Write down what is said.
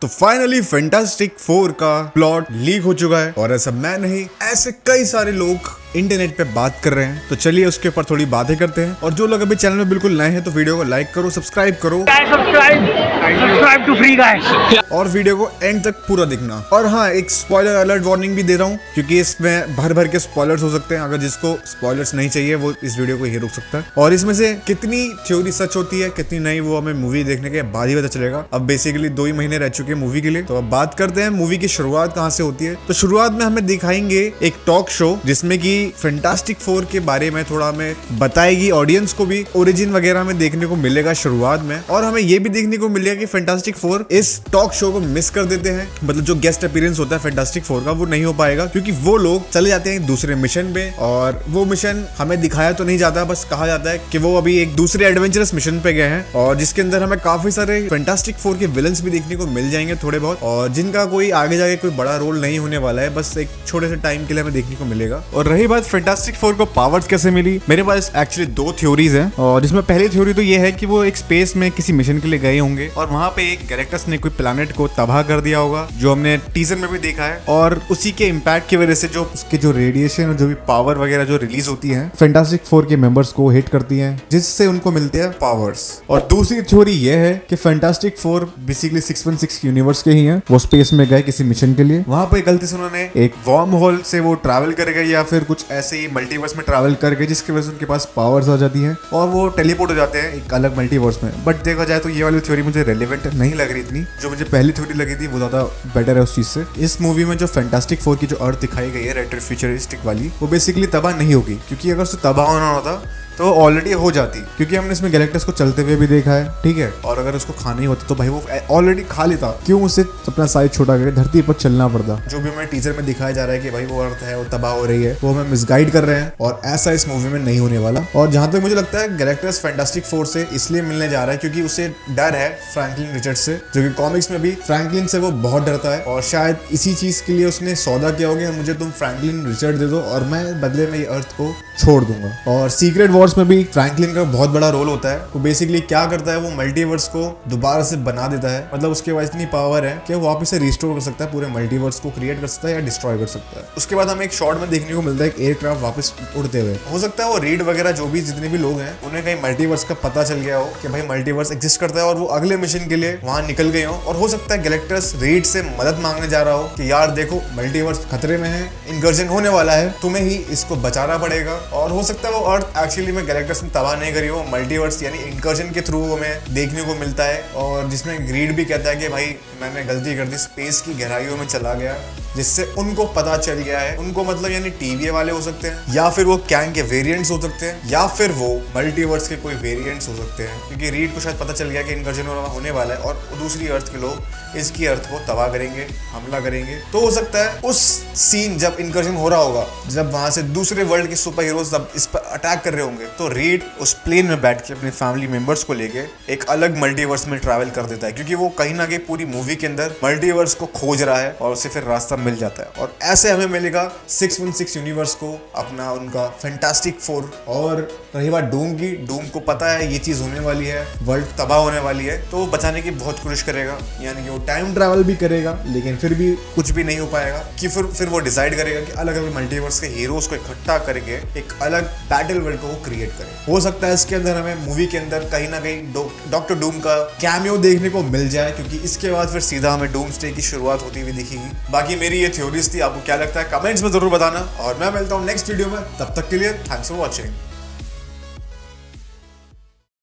तो finally fantastic 4 का plot leak हो चुका है और ऐसा मैं नहीं, ऐसे कई सारे लोग इंटरनेट पे बात कर रहे हैं। तो चलिए उसके ऊपर थोड़ी बातें करते हैं। और जो लोग अभी चैनल में बिल्कुल नए हैं तो वीडियो को लाइक करो, सब्सक्राइब करो, सब्सक्राइब टू फ्री गाइस, और वीडियो को एंड तक पूरा देखना। और हाँ, एक स्पॉइलर अलर्ट वार्निंग भी दे रहा हूँ क्योंकि इसमें भर भर के स्पॉयलर्स हो सकते हैं। अगर जिसको स्पॉयलर्स नहीं चाहिए वो इस वीडियो को ही रुक सकता है। और इसमें से कितनी थ्योरी सच होती है कितनी नहीं, वो हमें मूवी देखने के बाद ही पता चलेगा। अब बेसिकली 2 ही महीने रह चुके हैं मूवी के लिए। तो अब बात करते हैं मूवी की शुरुआत कहाँ से होती है। तो शुरुआत में हमें दिखाएंगे एक टॉक शो जिसमें कि फैंटास्टिक 4 के बारे में थोड़ा हमें बताएगी। ऑडियंस को भी ओरिजिन वगैरह में देखने को मिलेगा शुरुआत में। और हमें ये भी देखने को मिलेगा कि फैंटास्टिक 4 इस टॉक शो को मिस कर देते हैं। मतलब जो गेस्ट अपीयरेंस होता है फैंटास्टिक 4 का वो नहीं हो पाएगा क्योंकि वो लोग चले जाते हैं दूसरे मिशन पे। और वो मिशन हमें दिखाया तो नहीं जाता, बस कहा जाता है कि वो अभी एक दूसरे एडवेंचरस मिशन पे गए हैं और जिसके अंदर हमें काफी सारे फैंटास्टिक 4 के विलन्स भी देखने को मिल जाएंगे थोड़े बहुत, और जिनका कोई आगे जाके कोई बड़ा रोल नहीं होने वाला है, बस एक छोटे से टाइम के लिए हमें देखने को मिलेगा। और रही बात फैंटास्टिक 4 को पावर्स कैसे मिली, मेरे पास एक्चुअली 2 थ्योरीज हैं। और जिसमें पहली थ्योरी तो ये है कि वो एक स्पेस में किसी मिशन के लिए गए होंगे और वहां पे एक गैलेक्टस ने कोई प्लैनेट को तबाह कर दिया होगा, जो हमने टीजर में भी देखा है। और उसी के इम्पैक्ट की वजह से जो उसके जो रेडिएशन और जो भी पावर वगैरह जो रिलीज होती है फैंटास्टिक 4 के मेंबर्स को हिट करती है, जिससे उनको मिलते हैं पावर्स। और दूसरी थ्योरी ये है कि फैंटास्टिक 4 बेसिकली 616 यूनिवर्स के ही हैं। वो स्पेस में गए किसी मिशन के लिए, वहां पे गलती से उन्होंने एक वार्म होल से वो ट्रैवल कर गए या फिर कुछ ऐसे ही मल्टीवर्स में ट्रैवल कर गए, जिसकी वजह से उनके पास पावर्स आ जाती हैं और वो टेलीपोर्ट हो जाते हैं एक अलग मल्टीवर्स में। बट देखा जाए तो ये वाली थ्योरी मुझे रेलेवेंट नहीं लग रही इतनी। जो मुझे पहली थ्योरी लगी थी वो ज्यादा बेटर है उस चीज से। इस मूवी में जो फैंटास्टिक 4 की जो अर्थ दिखाई गई है रेट्रो फ्यूचरिस्टिक वाली, वो बेसिकली तबाह नहीं होगी क्योंकि अगर उसे तबाह होना होता तो ऑलरेडी हो जाती, क्योंकि हमने इसमें गैलेक्टस को चलते हुए भी देखा है, ठीक है। और अगर उसको खाना ही होता तो भाई वो ऑलरेडी खा लेता, क्यों उसे अपना साइज छोटा करके धरती पर चलना पड़ता। जो भी हमें टीजर में दिखाया जा रहा है कि भाई वो अर्थ है वो तबाह हो रही है, वो हमें मिसगाइड कर रहे हैं और ऐसा इस मूवी में नहीं होने वाला। और जहां तक मुझे लगता है गैलेक्टस फैंटास्टिक 4 से इसलिए मिलने जा रहा है क्योंकि उसे डर है फ्रैंकलिन रिचर्ड्स से, जो कि कॉमिक्स में भी फ्रैंकलिन से वो बहुत डरता है। और शायद इसी चीज के लिए उसने सौदा किया होगा, मुझे तुम फ्रैंकलिन रिचर्ड दे दो और मैं बदले में ये अर्थ को छोड़ दूंगा। और सीक्रेट वॉर्स में भी फ्रैंकलिन का बहुत बड़ा रोल होता है। वो बेसिकली क्या करता है, वो मल्टीवर्स को दोबारा से बना देता है। मतलब उसके पास इतनी पावर है कि वो वापस से रिस्टोर कर सकता है, पूरे मल्टीवर्स को क्रिएट कर सकता है या डिस्ट्रॉय कर सकता है। उसके बाद हमें एक शॉट में देखने को मिलता है एक एयरक्राफ्ट वापस उड़ते हुए। हो सकता है वो रीड वगैरह जो भी जितने भी लोग हैं उन्हें कहीं मल्टीवर्स का पता चल गया हो कि भाई मल्टीवर्स एग्जिस्ट करता है और वो अगले मिशन के लिए वहां निकल गए हो। और हो सकता है गैलेक्टस रीड से मदद मांगने जा रहा हो कि यार देखो मल्टीवर्स खतरे में है, इनकर्जन होने वाला है, तुम्हें ही इसको बचाना पड़ेगा। और हो सकता है वो अर्थ एक्चुअली में गैलेक्टस ने तबाह नहीं करी हो, मल्टीवर्स यानी इनकर्जन के थ्रू हमें देखने को मिलता है। और जिसमें ग्रीड भी कहता है कि भाई मैंने गलती कर दी, स्पेस की गहराइयों में चला गया, जिससे उनको पता चल गया है। उनको मतलब यानी टीवीए वाले हो सकते हैं, या फिर वो कैंग के वेरिएंट्स हो सकते हैं, या फिर वो मल्टीवर्स के कोई वेरिएंट्स हो सकते हैं। क्योंकि रीड को शायद पता चल गया कि इनकर्जन होने वाला है और दूसरी अर्थ के लोग इसकी अर्थ को तबाह करेंगे, हमला करेंगे। तो हो सकता है उस सीन जब इनकर्जन हो रहा होगा, जब वहां से दूसरे वर्ल्ड के सुपर हीरोज जब इस पर अटैक कर रहे होंगे, तो रीड उस प्लेन में बैठ के अपने फैमिली मेंबर्स को लेके एक अलग मल्टीवर्स में ट्रैवल कर देता है, क्योंकि वो कहीं ना कहीं पूरी मूवी के अंदर मल्टीवर्स को खोज रहा है और उसे फिर रास्ता मिल जाता है। और ऐसे हमें मिलेगा 616 यूनिवर्स को अपना उनका फैंटास्टिक 4। और रही बात डूम की, डूम को पता है ये चीज होने वाली है, वर्ल्ड तबाह होने वाली है, तो वो बचाने की बहुत कोशिश करेगा। यानी कि वो टाइम ट्रैवल भी करेगा लेकिन फिर भी कुछ भी नहीं हो पाएगा कि फिर वो डिसाइड करेगा कि अलग अलग मल्टीवर्स के हीरोज को इकट्ठा करके एक अलग बैटल वर्ल्ड को वो क्रिएट करे। हो सकता है इसके अंदर हमें मूवी के अंदर कहीं ना कहीं डॉक्टर डूम का कैमियो देखने को मिल जाए, क्योंकि इसके बाद फिर सीधा हमें डूम्सडे की शुरुआत होती हुई दिखेगी। बाकी मेरी ये थ्योरीज थी, आपको क्या लगता है कमेंट्स में जरूर बताना और मैं मिलता हूँ नेक्स्ट वीडियो में। तब तक के लिए थैंक्स फॉर वॉचिंग।